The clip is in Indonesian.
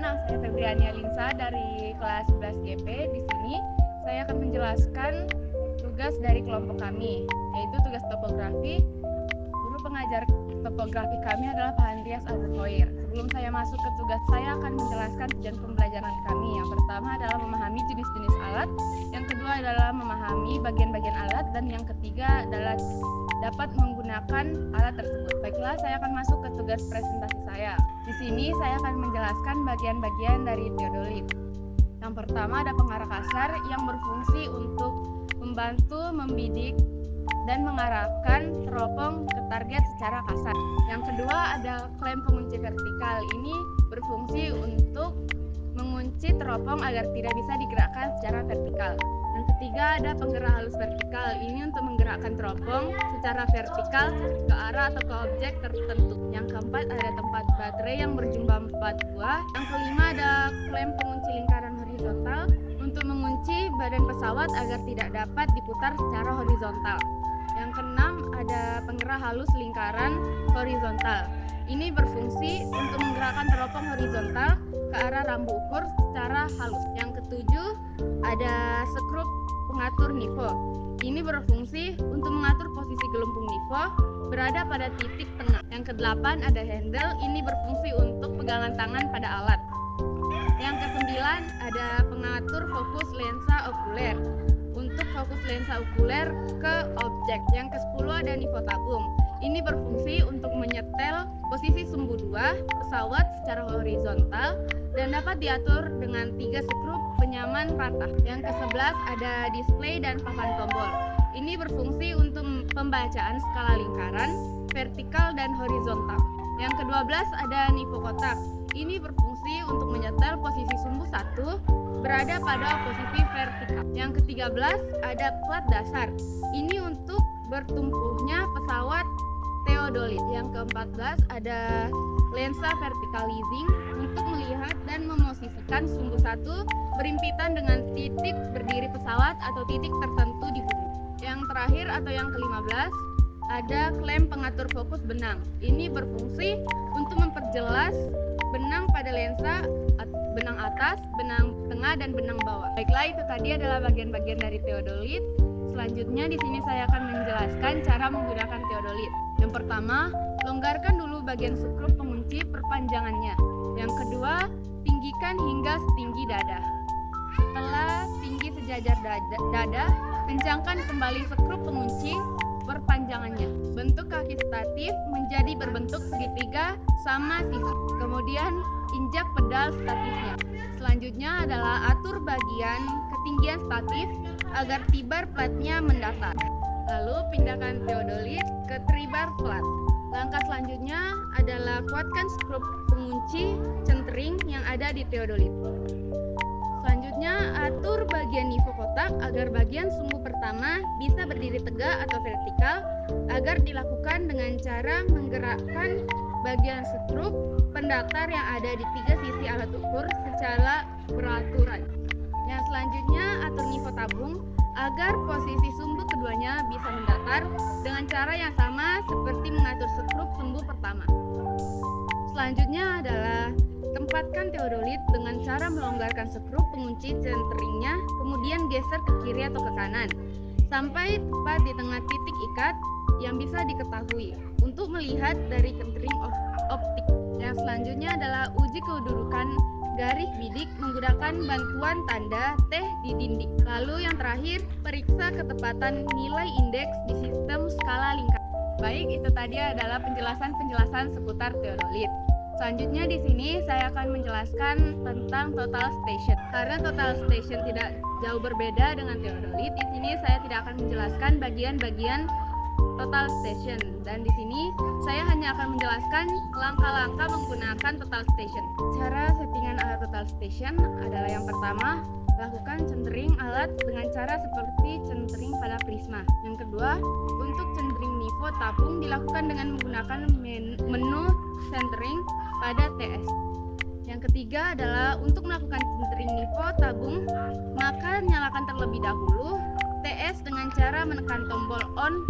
nama saya Febriania Linsa dari kelas 11 GP. Di sini saya akan menjelaskan tugas dari kelompok kami, yaitu tugas topografi. Guru pengajar topografi kami adalah Pak Andreas Albertoir. Sebelum saya masuk ke tugas, saya akan menjelaskan tujuan pembelajaran kami. Yang pertama adalah memahami jenis-jenis alat, yang kedua adalah memahami bagian-bagian alat, dan yang ketiga adalah dapat menggunakan alat tersebut. Baiklah, saya akan masuk ke tugas presentasi saya. Di sini saya akan menjelaskan bagian-bagian dari teodolit. Yang pertama ada pengarah kasar yang berfungsi untuk membantu membidik dan mengarahkan teropong ke target secara kasar. Yang kedua ada klem pengunci vertikal. Ini berfungsi untuk mengunci teropong agar tidak bisa digerakkan secara vertikal. Yang ketiga ada penggerak halus vertikal. Ini untuk menggerakkan teropong secara vertikal ke arah atau ke objek tertentu. Yang keempat ada tempat baterai yang berjumlah 4 buah. Yang kelima ada klem pengunci lingkaran horizontal untuk mengunci badan pesawat agar tidak dapat diputar secara horizontal. Yang keenam ada penggerak halus lingkaran horizontal. Ini berfungsi untuk menggerakkan teropong horizontal ke arah rambu ukur secara halus. Yang ketujuh ada skrup pengatur nifo. Ini berfungsi untuk mengatur posisi gelembung nifo berada pada titik tengah. Yang kedelapan ada handle. Ini berfungsi untuk pegangan tangan pada alat. Yang kesembilan ada pengatur fokus lensa okuler untuk fokus lensa okuler ke objek. Yang ke-10 ada nifo tabung. Ini berfungsi untuk menyetel posisi sumbu 2 pesawat secara horizontal dan dapat diatur dengan 3 skrup penyaman rata. Yang ke-11 ada display dan papan tombol. Ini berfungsi untuk pembacaan skala lingkaran, vertikal dan horizontal. Yang ke-12 ada nifo kotak. Ini berfungsi untuk menyetel posisi sumbu 1 berada pada posisi vertikal. Yang ke-13 ada plat dasar. Ini untuk bertumpuhnya pesawat teodolit. Yang ke-14 ada lensa verticalizing untuk melihat dan memosisikan sumbu 1 berimpitan dengan titik berdiri pesawat atau titik tertentu di bumi. Yang terakhir atau yang ke-15 ada klem pengatur fokus benang. Ini berfungsi untuk memperjelas benang pada lensa, benang atas, benang tengah, dan benang bawah. Baiklah, itu tadi adalah bagian-bagian dari teodolit. Selanjutnya di sini saya akan menjelaskan cara menggunakan teodolit. Yang pertama, longgarkan dulu bagian skrup pengunci perpanjangannya. Yang kedua, tinggikan hingga setinggi dada. Setelah tinggi sejajar dada, kencangkan kembali skrup pengunci perpanjangannya. Bentuk kaki statif menjadi berbentuk segitiga sama sisi. Kemudian injak pedal statifnya. Selanjutnya adalah atur bagian ketinggian statif agar tribar platnya mendatar. Lalu pindahkan teodolit ke tribar plat. Langkah selanjutnya adalah kuatkan skrup pengunci centering yang ada di teodolit. Selanjutnya atur bagian nifo kotak agar bagian sumbu pertama bisa berdiri tegak atau vertikal agar dilakukan dengan cara menggerakkan bagian skrup pendatar yang ada di 3 sisi alat ukur secara beraturan. Yang selanjutnya atur nifo tabung agar posisi sumbu keduanya bisa mendatar dengan cara yang sama seperti mengatur skrup sumbu pertama. Selanjutnya adalah tempatkan teodolit dengan cara melonggarkan skrup pengunci centeringnya, kemudian geser ke kiri atau ke kanan sampai tepat di tengah titik ikat yang bisa diketahui untuk melihat dari centering optik. Yang selanjutnya adalah uji kedudukan garis bidik menggunakan bantuan tanda T di dinding. Lalu yang terakhir, periksa ketepatan nilai indeks di sistem skala lingkaran. Baik, itu tadi adalah penjelasan seputar teodolit. Selanjutnya di sini saya akan menjelaskan tentang total station. Karena total station tidak jauh berbeda dengan teodolit, di sini saya tidak akan menjelaskan bagian-bagian total station. Dan di sini saya hanya akan menjelaskan langkah-langkah menggunakan total station. Cara settingan alat total station adalah yang pertama, lakukan centering alat dengan cara seperti centering pada prisma. Yang kedua, untuk centering nifo tabung dilakukan dengan menggunakan menu centering pada TS. Yang ketiga adalah untuk melakukan centering nifo tabung, maka nyalakan terlebih dahulu TS dengan cara menekan tombol on